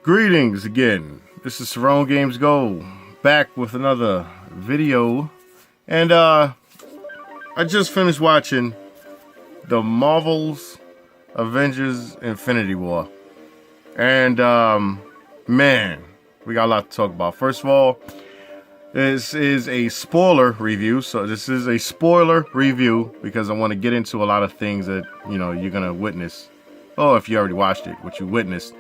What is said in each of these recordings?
Greetings again. This is Ceronegames Go, back with another video. And I just finished watching the Marvel's Avengers Infinity War. And man, we got a lot to talk about. First of all, this is a spoiler review. So this is a spoiler review because I want to get into a lot of things that, you know, you're going to witness. Oh, if you already watched it, what you witnessed.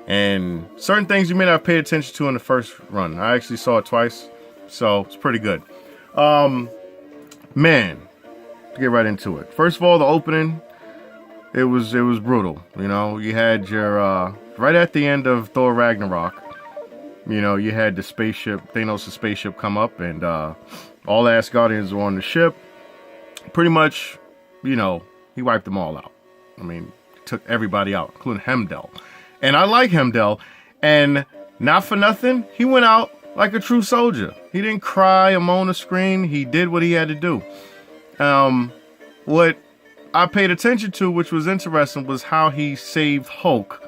And certain things you may not have paid attention to in the first run. I actually saw it twice, so it's pretty good. Man, to get right into it. First of all, the opening, it was brutal. You know, you had your right at the end of Thor Ragnarok. You know, you had the spaceship, Thanos' spaceship, come up, and all the Asgardians were on the ship. Pretty much, you know, he wiped them all out. I mean, took everybody out, including Heimdall. And I like Heimdall, and not for nothing, he went out like a true soldier. He didn't cry or moan or scream. He did what he had to do. What I paid attention to, which was interesting, was how he saved Hulk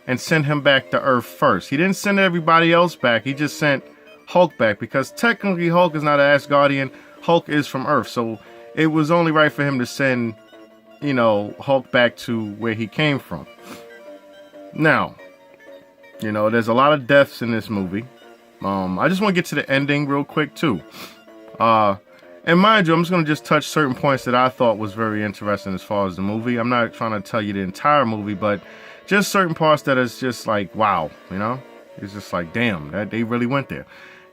and sent him back to Earth first. He didn't send everybody else back. He just sent Hulk back, because technically Hulk is not an Asgardian. Hulk is from Earth, so it was only right for him to send, you know, Hulk back to where he came from. Now, you know, there's a lot of deaths in this movie. I just want to get to the ending real quick, too. And mind you, I'm just going to just touch certain points that I thought was very interesting as far as the movie. I'm not trying to tell you the entire movie, but just certain parts that is just like, wow, you know? It's just like, damn, that they really went there.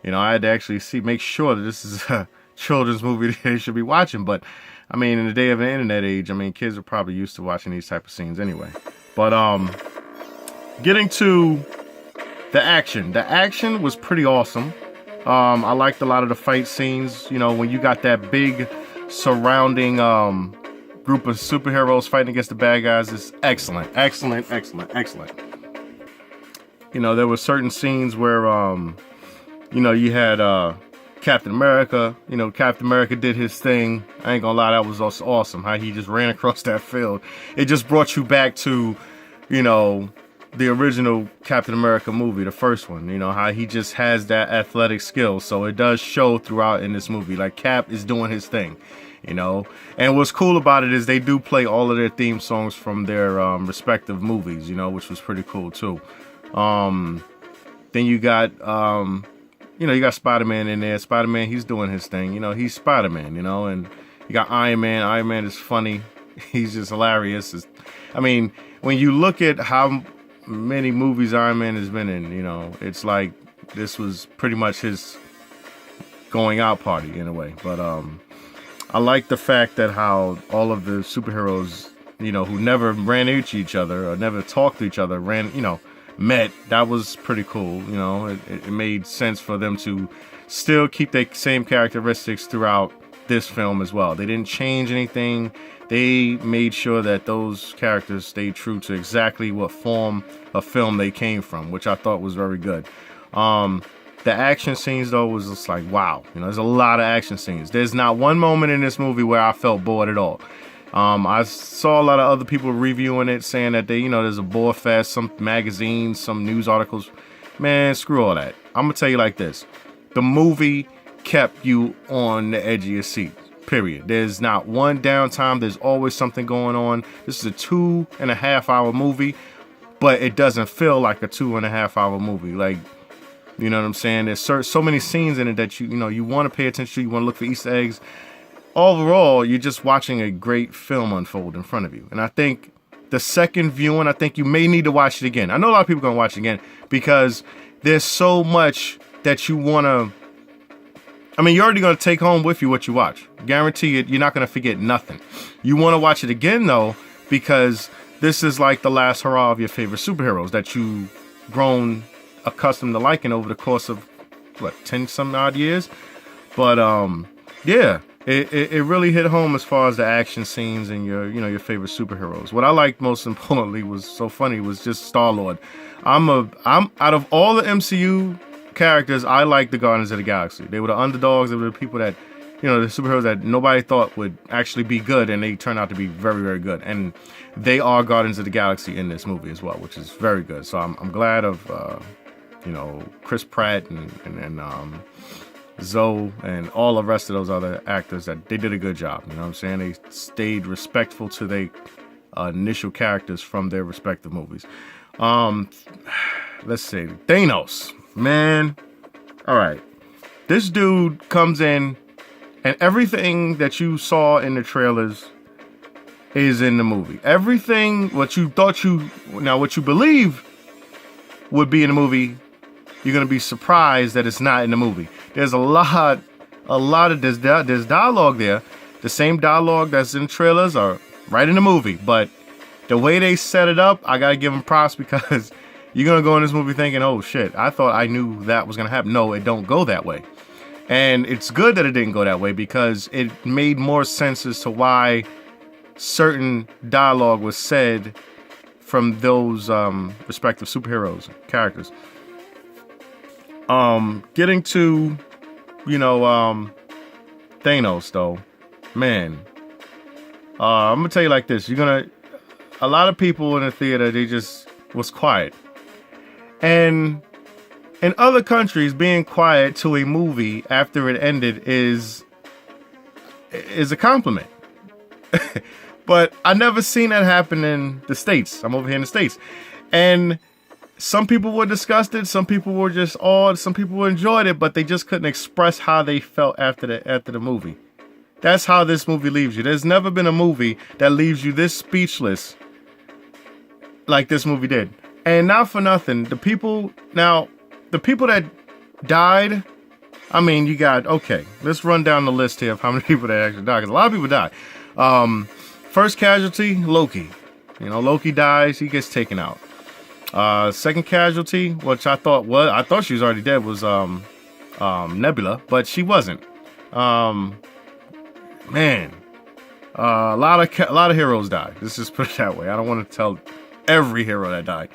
You know, I had to actually make sure that this is a children's movie that they should be watching. But, I mean, in the day of the internet age, I mean, kids are probably used to watching these type of scenes anyway. But, getting to the action. The action was pretty awesome. I liked a lot of the fight scenes. You know, when you got that big surrounding group of superheroes fighting against the bad guys, it's excellent. Excellent, excellent, excellent. You know, there were certain scenes where, you know, you had Captain America. You know, Captain America did his thing. I ain't gonna lie, that was also awesome. How he just ran across that field. It just brought you back to, you know, the original Captain America movie, the first one. You know, how he just has that athletic skill. So it does show throughout in this movie. Like, Cap is doing his thing, you know. And what's cool about it is they do play all of their theme songs from their respective movies, you know, which was pretty cool too. Then you got, you know, you got Spider-Man in there. Spider-Man, he's doing his thing. You know, he's Spider-Man, you know. And you got Iron Man. Iron Man is funny. He's just hilarious. I mean, when you look at how many movies Iron Man has been in, you know, it's like this was pretty much his going out party in a way. But I like the fact that how all of the superheroes, you know, who never ran into each other or never talked to each other, met. That was pretty cool. You know, it made sense for them to still keep the same characteristics throughout this film as well. They didn't change anything. They made sure that those characters stayed true to exactly what form of film they came from, which I thought was very good. The action scenes, though, was just like, wow. You know, there's a lot of action scenes. There's not one moment in this movie where I felt bored at all. I saw a lot of other people reviewing it, saying that you know, there's a bore fest, some magazines, some news articles. Man, screw all that. I'm gonna tell you like this: the movie kept you on the edge of your seat. Period. There's not one downtime. There's always something going on. This is a 2.5 hour movie, but it doesn't feel like a 2.5 hour movie. Like, you know what I'm saying? There's so many scenes in it that you know you want to pay attention to. You want to look for Easter eggs. Overall, you're just watching a great film unfold in front of you. And I think the second viewing, I think you may need to watch it again. I know a lot of people are going to watch it again because there's so much that you want to. I mean, you're already going to take home with you what you watch. Guarantee it, you're not going to forget nothing. You want to watch it again, though, because this is like the last hurrah of your favorite superheroes that you've grown accustomed to liking over the course of, what, 10 some odd years? But, yeah, it really hit home as far as the action scenes and your favorite superheroes. What I liked most importantly was so funny was just Star-Lord. I'm out of all the MCU characters, I like the Guardians of the Galaxy. They were the underdogs. They were the people that the superheroes that nobody thought would actually be good, and they turn out to be very, very good. And they are Guardians of the Galaxy in this movie as well, which is very good. So I'm glad of Chris Pratt and Zoe and all the rest of those other actors that they did a good job. You know what I'm saying? They stayed respectful to their initial characters from their respective movies. Let's see, Thanos, man. All right, this dude comes in, and everything that you saw in the trailers is in the movie. Everything what you believe would be in the movie, you're gonna be surprised that it's not in the movie. There's a lot of there's dialogue there. The same dialogue that's in trailers are right in the movie, but the way they set it up, I gotta give them props, because you're gonna go in this movie thinking, oh shit, I thought I knew that was gonna happen. No, it don't go that way. And it's good that it didn't go that way, because it made more sense as to why certain dialogue was said from those respective superheroes, characters. Getting to, Thanos though, man. I'm gonna tell you like this: a lot of people in the theater, they just was quiet, and in other countries, being quiet to a movie after it ended is a compliment. But I never seen that happen in the States. I'm over here in the States, and some people were disgusted, some people were just awed, some people enjoyed it, but they just couldn't express how they felt after the movie. That's how this movie leaves you. There's never been a movie that leaves you this speechless like this movie did. And not for nothing, the people that died, I mean, let's run down the list here of how many people that actually died, because a lot of people died. First casualty, Loki. Loki dies, he gets taken out. Second casualty, which I thought she was already dead, was Nebula, but she wasn't. Man, a lot of heroes died. Let's just put it that way. I don't want to tell every hero that died,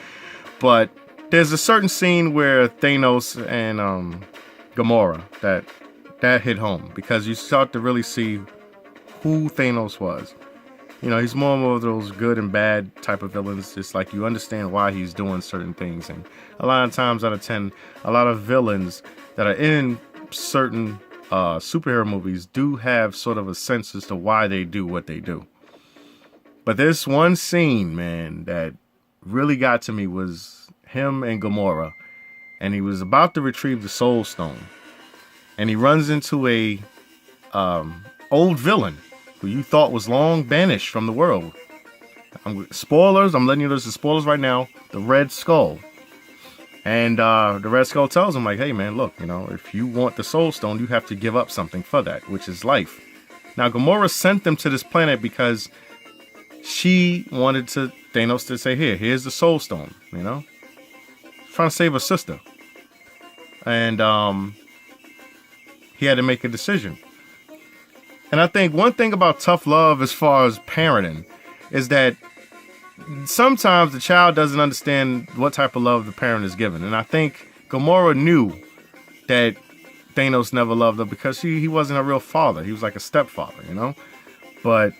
but there's a certain scene where Thanos and Gamora that hit home, because you start to really see who Thanos was. He's more and more of those good and bad type of villains. It's like you understand why he's doing certain things. And a lot of times out of 10, a lot of villains that are in certain superhero movies do have sort of a sense as to why they do what they do. But this one scene, man, that really got to me was him and Gamora. And he was about to retrieve the Soul Stone. And he runs into a old villain who you thought was long banished from the world. Spoilers, I'm letting you know this is spoilers right now. The Red Skull. And the Red Skull tells him, like, hey man, look, if you want the Soul Stone, you have to give up something for that, which is life. Now, Gamora sent them to this planet because she wanted Thanos to say, here's the Soul Stone, trying to save her sister. And he had to make a decision. And I think one thing about tough love as far as parenting is that sometimes the child doesn't understand what type of love the parent is given. And I think Gamora knew that Thanos never loved her because he wasn't a real father. He was like a stepfather, But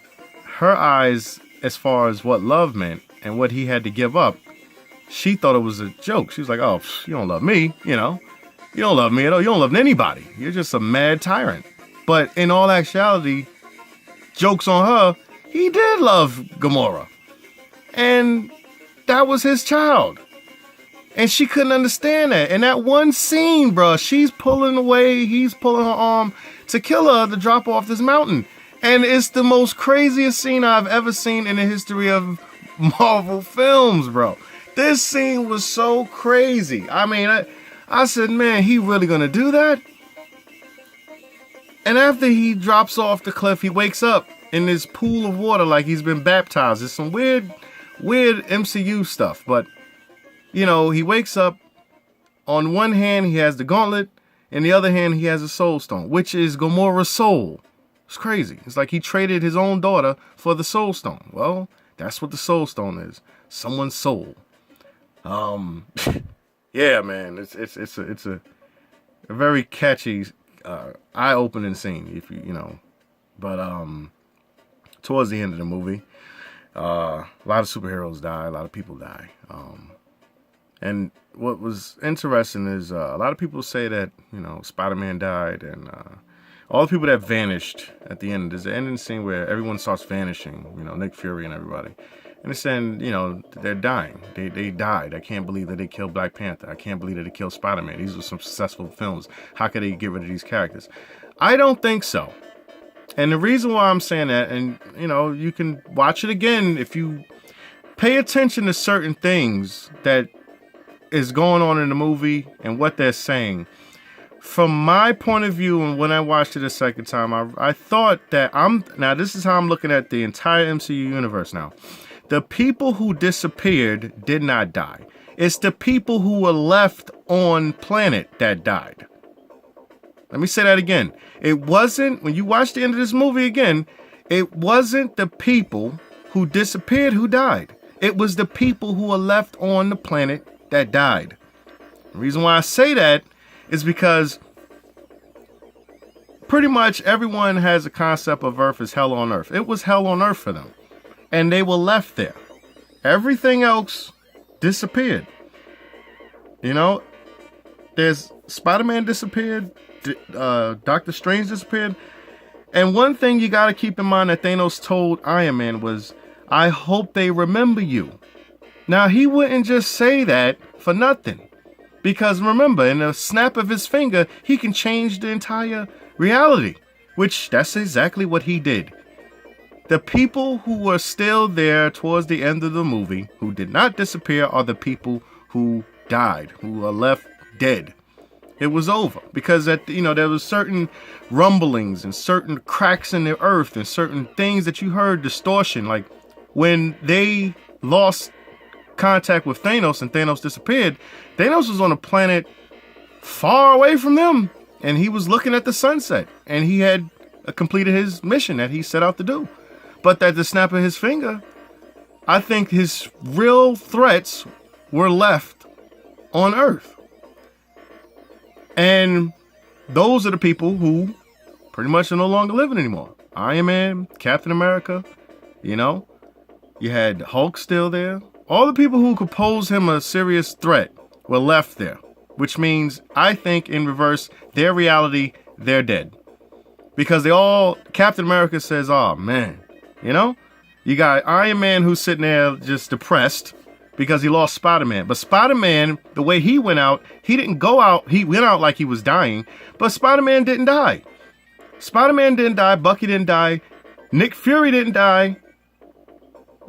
her eyes, as far as what love meant and what he had to give up, she thought it was a joke. She was like, oh, you don't love me, You don't love me at all. You don't love anybody. You're just a mad tyrant. But in all actuality, joke's on her, he did love Gamora. And that was his child. And she couldn't understand that. And that one scene, bro, she's pulling away, he's pulling her arm to kill her, to drop off this mountain. And it's the most craziest scene I've ever seen in the history of Marvel films, bro. This scene was so crazy. I mean, I said, man, he really gonna do that? And after he drops off the cliff, he wakes up in this pool of water like he's been baptized. It's some weird MCU stuff. But, he wakes up. On one hand, he has the gauntlet. In the other hand, he has a soul stone, which is Gamora's soul. It's crazy. It's like he traded his own daughter for the soul stone. Well, that's what the soul stone is. Someone's soul. Yeah, man. It's a very catchy eye-opening scene, if you know. But towards the end of the movie, a lot of superheroes die, a lot of people die. And what was interesting is a lot of people say that, you know, Spider-Man died, and all the people that vanished at the end. There's an ending scene where everyone starts vanishing, you know, Nick Fury and everybody. And it's saying, you know, they're dying. They died. I can't believe that they killed Black Panther. I can't believe that they killed Spider-Man. These were some successful films. How could they get rid of these characters? I don't think so. And the reason why I'm saying that, and, you know, you can watch it again if you pay attention to certain things that is going on in the movie and what they're saying. From my point of view, and when I watched it a second time, I thought that now this is how I'm looking at the entire MCU universe now. The people who disappeared did not die. It's the people who were left on planet that died. Let me say that again. It wasn't, when you watch the end of this movie again, it wasn't the people who disappeared who died. It was the people who were left on the planet that died. The reason why I say that is because pretty much everyone has a concept of Earth as hell on Earth. It was hell on Earth for them. And they were left there. Everything else disappeared. You know, there's Spider-Man disappeared. Doctor Strange disappeared. And one thing you got to keep in mind that Thanos told Iron Man was, I hope they remember you. Now, he wouldn't just say that for nothing. Because remember, in a snap of his finger, he can change the entire reality. Which, that's exactly what he did. The people who were still there towards the end of the movie, who did not disappear, are the people who died, who are left dead. It was over. Because, there was certain rumblings and certain cracks in the earth and certain things that you heard, distortion. Like, when they lost contact with Thanos and Thanos disappeared, Thanos was on a planet far away from them, and he was looking at the sunset, and he had completed his mission that he set out to do. But at the snap of his finger, I think his real threats were left on Earth. And those are the people who pretty much are no longer living anymore. Iron Man, Captain America, you had Hulk still there. All the people who could pose him a serious threat were left there, which means, I think, in reverse, their reality, they're dead. Because Captain America says, oh man, you got Iron Man who's sitting there just depressed because he lost Spider-Man. But Spider-Man, the way he went out, he didn't go out, he went out like he was dying, but Spider-Man didn't die. Spider-Man didn't die, Bucky didn't die, Nick Fury didn't die.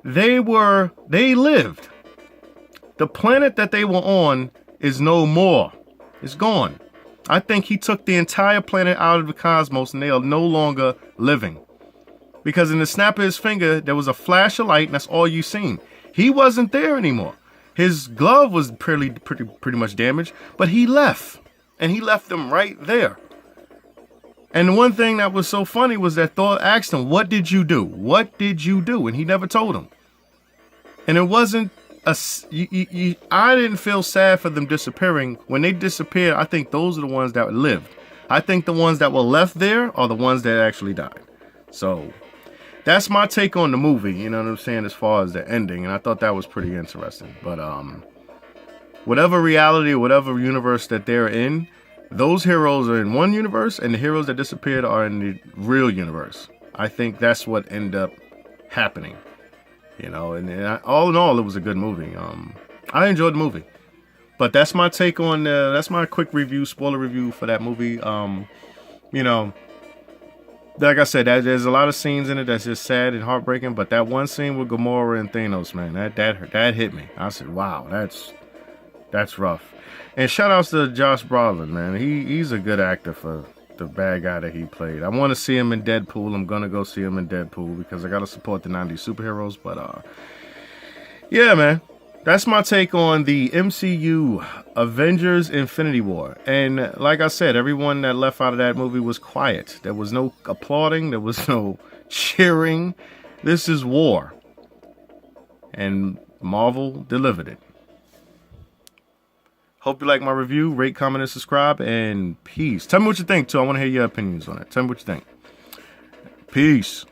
They lived. The planet that they were on is no more. It's gone. I think he took the entire planet out of the cosmos and they are no longer living. Because in the snap of his finger, there was a flash of light and that's all you seen. He wasn't there anymore. His glove was pretty much damaged, but he left. And he left them right there. And the one thing that was so funny was that Thor asked him, what did you do? What did you do? And he never told him. And it wasn't I didn't feel sad for them disappearing. When they disappeared, I think those are the ones that lived. I think the ones that were left there are the ones that actually died. So that's my take on the movie, you know what I'm saying, as far as the ending. And I thought that was pretty interesting. But whatever reality, whatever universe that they're in, those heroes are in one universe and the heroes that disappeared are in the real universe. I think that's what ended up happening. And all in all, it was a good movie. I enjoyed the movie. But that's my take on, that's my quick review, spoiler review for that movie. Like I said, there's a lot of scenes in it that's just sad and heartbreaking. But that one scene with Gamora and Thanos, man, that hit me. I said, wow, that's rough. And shout outs to Josh Brolin, man. He's a good actor for the bad guy that he played. I want to see him in Deadpool. I'm gonna go see him in Deadpool because I gotta support the 90s superheroes. But yeah, man, that's my take on the MCU Avengers Infinity War. And like I said, everyone that left out of that movie was quiet. There was no applauding, there was no cheering. This is war, and Marvel delivered it. Hope you like my review. Rate, comment, and subscribe. And peace. Tell me what you think, too. I want to hear your opinions on it. Tell me what you think. Peace.